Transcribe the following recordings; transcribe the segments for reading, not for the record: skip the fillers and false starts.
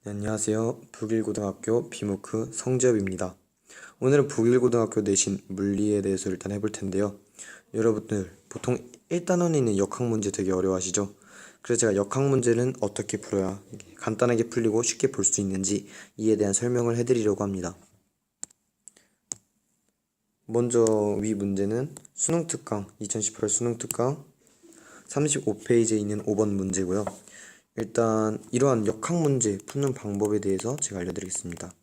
네, 안녕하세요. 북일고등학교 비무크 성재엽입니다. 오늘은 북일고등학교 내신 물리에 대해서 일단 해볼 텐데요. 여러분들 보통 1단원에 있는 역학 문제 되게 어려워하시죠? 그래서 제가 역학 문제는 어떻게 풀어야 간단하게 풀리고 쉽게 볼 수 있는지 이에 대한 설명을 해드리려고 합니다. 먼저 위 문제는 수능특강 2018 수능특강 35페이지에 있는 5번 문제고요. 일단 이러한 역학 문제 푸는 방법에 대해서 제가 알려드리겠습니다.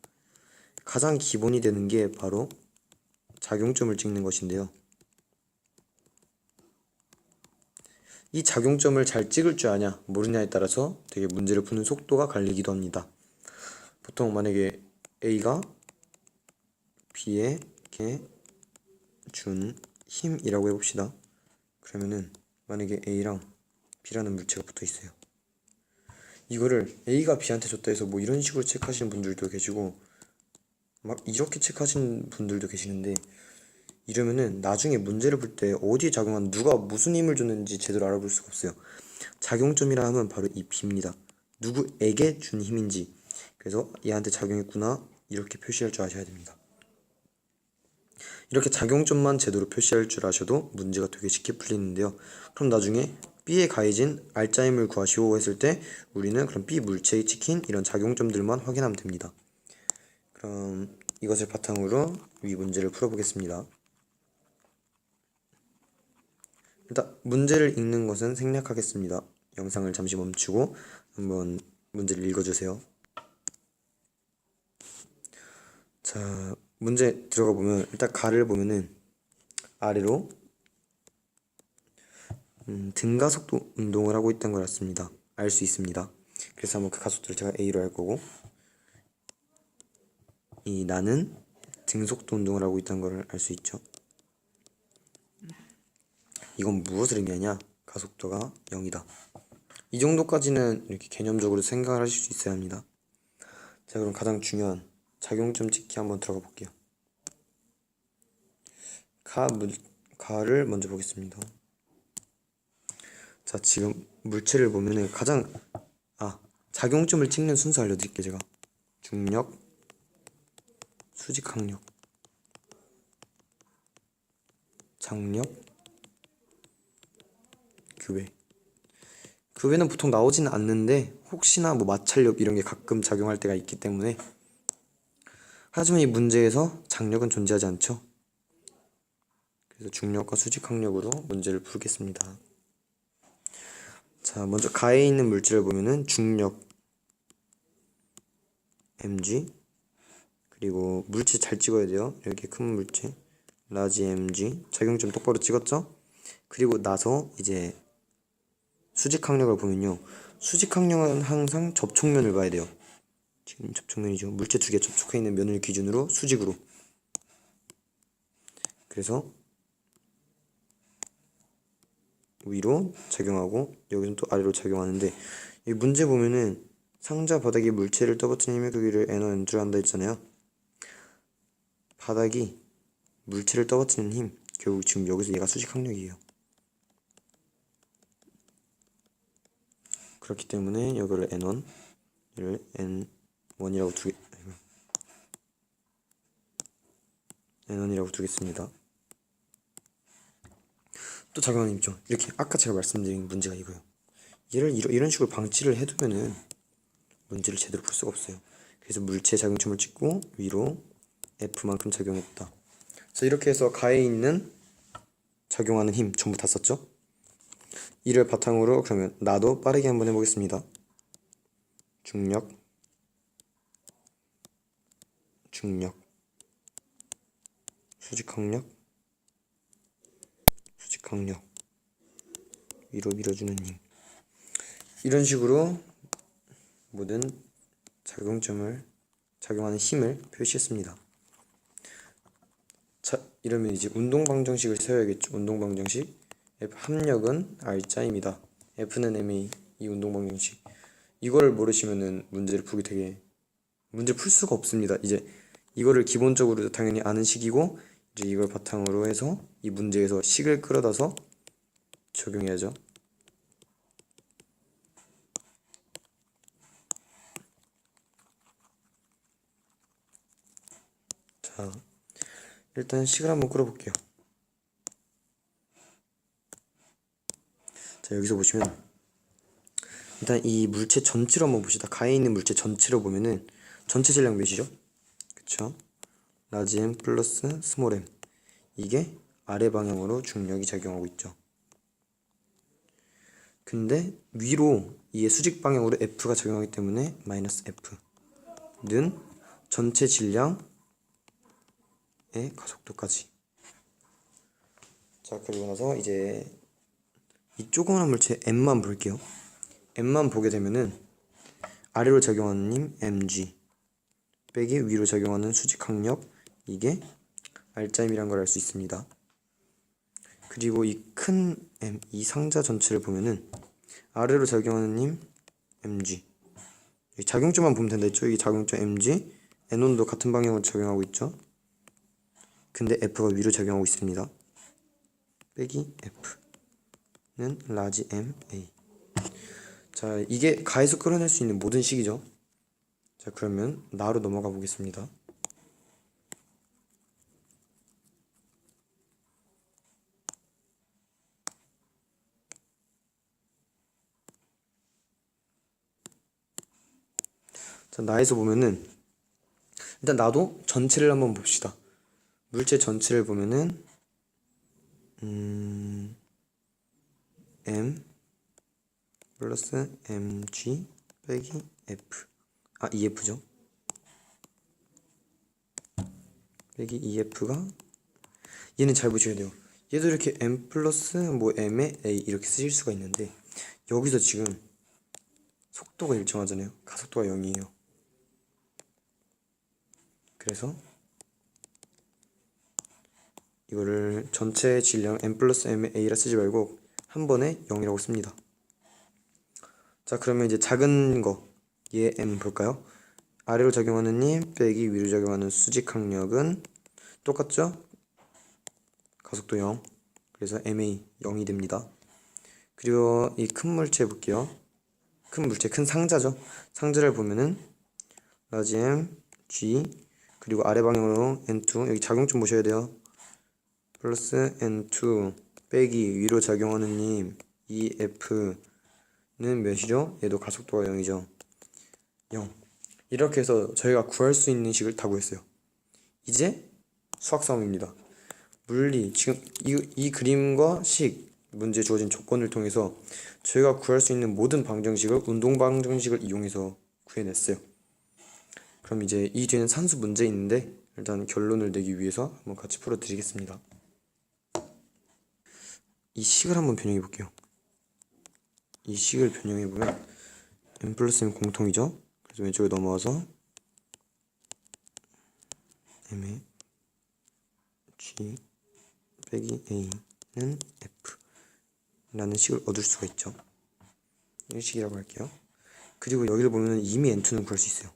가장 기본이 되는 게 바로 작용점을 찍는 것인데요. 이 작용점을 잘 찍을 줄 아냐 모르냐에 따라서 되게 문제를 푸는 속도가 갈리기도 합니다. 보통 만약에 A가 B에게 준 힘이라고 해봅시다. 그러면은 만약에 A랑 B라는 물체가 붙어 있어요. 이거를 A가 B한테 줬다 해서 뭐 이런 식으로 체크하시는 분들도 계시고 막 이렇게 체크하시는 분들도 계시는데, 이러면은 나중에 문제를 풀 때 어디에 작용한 누가 무슨 힘을 줬는지 제대로 알아볼 수가 없어요. 작용점이라 하면 바로 이 B입니다. 누구에게 준 힘인지, 그래서 얘한테 작용했구나 이렇게 표시할 줄 아셔야 됩니다. 이렇게 작용점만 제대로 표시할 줄 아셔도 문제가 되게 쉽게 풀리는데요. 그럼 나중에 B에 가해진 R자 힘을 구하시오 했을 때 우리는 그럼 B 물체에 찍힌 이런 작용점들만 확인하면 됩니다. 그럼 이것을 바탕으로 위 문제를 풀어보겠습니다. 일단 문제를 읽는 것은 생략하겠습니다. 영상을 잠시 멈추고 한번 문제를 읽어주세요. 자, 문제 들어가 보면 일단 가를 보면은 아래로 등가속도 운동을 하고 있다는 걸 알 수 있습니다. 그래서 한번 그 가속도를 제가 A로 할 거고, 이 나는 등속도 운동을 하고 있다는 걸 알 수 있죠. 이건 무엇을 의미하냐? 가속도가 0이다. 이 정도까지는 이렇게 개념적으로 생각을 하실 수 있어야 합니다. 자, 그럼 가장 중요한 작용점 찍기 한번 들어가 볼게요. 가를 먼저 보겠습니다. 자, 지금 물체를 보면은 작용점을 찍는 순서 알려드릴게요. 제가 중력, 수직항력, 장력, 교회. 교회는 보통 나오지는 않는데 혹시나 뭐 마찰력 이런 게 가끔 작용할 때가 있기 때문에, 하지만 이 문제에서 장력은 존재하지 않죠. 그래서 중력과 수직항력으로 문제를 풀겠습니다. 자, 먼저 가에 있는 물질을 보면은 중력 mg, 그리고 물질 잘 찍어야 돼요. 이렇게 큰 물질 라지 mg, 작용점 똑바로 찍었죠? 그리고 나서 이제 수직항력을 보면요, 수직항력은 항상 접촉면을 봐야 돼요. 지금 접촉면이죠. 물체 두 개 접촉해 있는 면을 기준으로 수직으로. 그래서 위로 작용하고 여기는 또 아래로 작용하는데, 이 문제 보면은 상자 바닥에 물체를 떠받치는 힘의 크기를 n을 한다 했잖아요. 바닥이 물체를 떠받치는 힘, 결국 지금 여기서 얘가 수직항력이에요. 그렇기 때문에 이거를 n1, 얘를 n1이라고 n1이라고 두겠습니다. 또 작용하는 힘 있죠. 이렇게 아까 제가 말씀드린 문제가 이거예요. 얘를 이런 식으로 방치를 해두면은 문제를 제대로 풀 수가 없어요. 그래서 물체 작용점을 찍고 위로 F만큼 작용했다. 자, 이렇게 해서 가에 있는 작용하는 힘 전부 다 썼죠? 이를 바탕으로 그러면 나도 빠르게 한번 해보겠습니다. 중력, 수직항력, 위로 밀어주는 힘. 이런 식으로 모든 작용하는 힘을 표시했습니다. 자, 이러면 이제 운동방정식을 세워야겠죠. 운동방정식 F 합력은 R자입니다. F는 MA, 이 운동방정식. 이거를 모르시면은 문제를 풀 수가 없습니다. 이제 이거를 기본적으로 당연히 아는 식이고, 이제 이걸 바탕으로 해서 이 문제에서 식을 끌어다서 적용해야죠. 자, 일단 식을 한번 끌어볼게요. 자, 여기서 보시면 일단 이 물체 전체로 한번 봅시다. 가에 있는 물체 전체로 보면은 전체 질량 몇이죠? 그쵸? 라지 m 플러스 스몰 m, 이게 아래 방향으로 중력이 작용하고 있죠. 근데 위로 이게 수직 방향으로 F가 작용하기 때문에 마이너스 F는 전체 질량의 가속도까지. 자, 그리고 나서 이제 이 조그마한 물체 M만 볼게요. M만 보게 되면은 아래로 작용하는 힘 mg 빼기 위로 작용하는 수직 항력, 이게 R자임이란 걸 알 수 있습니다. 그리고 이 큰 M, 이 상자 전체를 보면은 아래로 작용하는 힘 mg, 작용점만 보면 된다 했죠. 이 작용점 mg, N온도 같은 방향으로 작용하고 있죠. 근데 F가 위로 작용하고 있습니다. 빼기 F는 라지 m a. 자, 이게 가에서 끌어낼 수 있는 모든 식이죠. 자, 그러면 나로 넘어가 보겠습니다. 자, 나에서 보면은 일단 나도 전체를 한번 봅시다. 물체 전체를 보면은 m 플러스 mg 빼기 f, EF죠. 빼기 EF가, 얘는 잘 보셔야 돼요. 얘도 이렇게 m 플러스 뭐 m에 a 이렇게 쓰실 수가 있는데 여기서 지금 속도가 일정하잖아요. 가속도가 0이에요. 그래서 이거를 전체 질량 m 플러스 m에 a라 쓰지 말고 한 번에 0이라고 씁니다. 자, 그러면 이제 작은 거, 얘 m 볼까요? 아래로 작용하는 힘 빼기 위로 작용하는 수직 항력은 똑같죠? 가속도 0. 그래서 ma 0이 됩니다. 그리고 이 큰 물체 볼게요. 큰 물체, 큰 상자죠. 상자를 보면은 라지 m g, 그리고 아래 방향으로 n2, 여기 작용점 보셔야 돼요. 플러스 n2 빼기 위로 작용하는 힘 EF는 몇이죠? 얘도 가속도가 0이죠. 0. 이렇게 해서 저희가 구할 수 있는 식을 다 구했어요. 이제 수학 싸움입니다. 물리, 지금 이 그림과 식, 문제에 주어진 조건을 통해서 저희가 구할 수 있는 모든 방정식을 운동 방정식을 이용해서 구해냈어요. 그럼 이제 이 뒤에는 산수 문제 있는데 일단 결론을 내기 위해서 한번 같이 풀어드리겠습니다. 이 식을 한번 변형해 볼게요. 이 식을 변형해 보면 m 플러스 m 공통이죠. 그래서 왼쪽에 넘어와서 m의 g 빼기 a는 f 라는 식을 얻을 수가 있죠. 이 식이라고 할게요. 그리고 여기를 보면 이미 n2는 구할 수 있어요.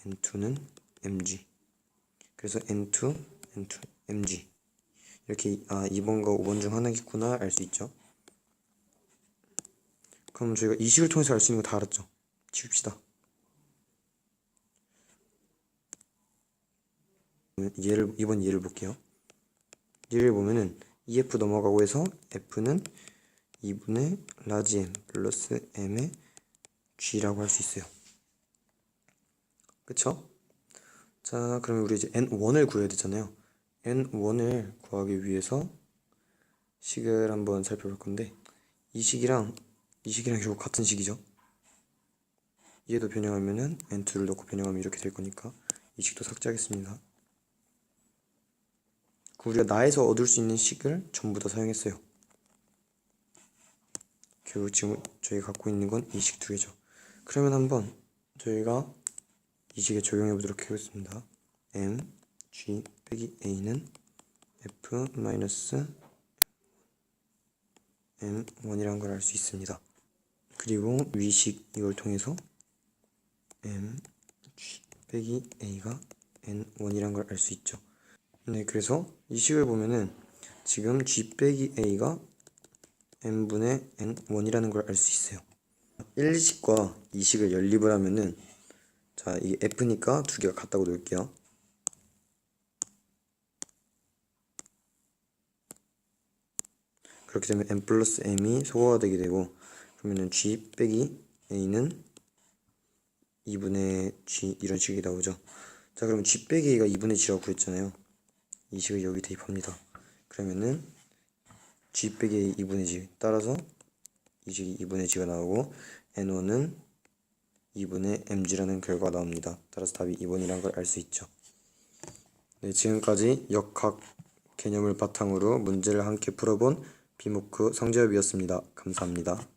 n2는 mg, 그래서 n2 mg, 이렇게 2번과 5번 중 하나겠구나 알 수 있죠. 그럼 저희가 이 식을 통해서 알 수 있는 거 다 알았죠. 지웁시다. 이번 예를 볼게요. 얘를 보면은 EF 넘어가고 해서 F는 2분의 라지 m 플러스 m의 g라고 할 수 있어요. 그쵸? 자, 그러면 우리 이제 n1을 구해야 되잖아요. n1을 구하기 위해서 식을 한번 살펴볼 건데 이 식이랑 결국 같은 식이죠. 얘도 변형하면은 n2를 넣고 변형하면 이렇게 될 거니까 이 식도 삭제하겠습니다. 우리가 나에서 얻을 수 있는 식을 전부 다 사용했어요. 결국 지금 저희가 갖고 있는 건 이 식 두 개죠. 그러면 한번 저희가 이 식에 적용해 보도록 하겠습니다. m g 빼기 a는 f 마이너스 m1이라는 걸 알 수 있습니다. 그리고 위식 이걸 통해서 m g 빼기 a가 n1이라는 걸 알 수 있죠. 네, 그래서 이 식을 보면은 지금 g 빼기 a가 n분의 n1이라는 걸 알 수 있어요. 1식과 2식을 연립을 하면은, 자, 이게 f니까 두 개가 같다고 놓을게요. 그렇게 되면 n 플러스 m이 소거가 되게 되고, 그러면은 g 빼기 a는 2분의 g 이런 식이 나오죠. 자, 그러면 g 빼기 a가 2분의 g라고 구했잖아요. 이 식을 여기 대입합니다. 그러면은 g 빼기 a 2분의 g, 따라서 이 식이 2분의 g가 나오고 n1은 2분의 mg라는 결과가 나옵니다. 따라서 답이 2번이라는 걸 알 수 있죠. 네, 지금까지 역학 개념을 바탕으로 문제를 함께 풀어본 비모크 성재엽이었습니다. 감사합니다.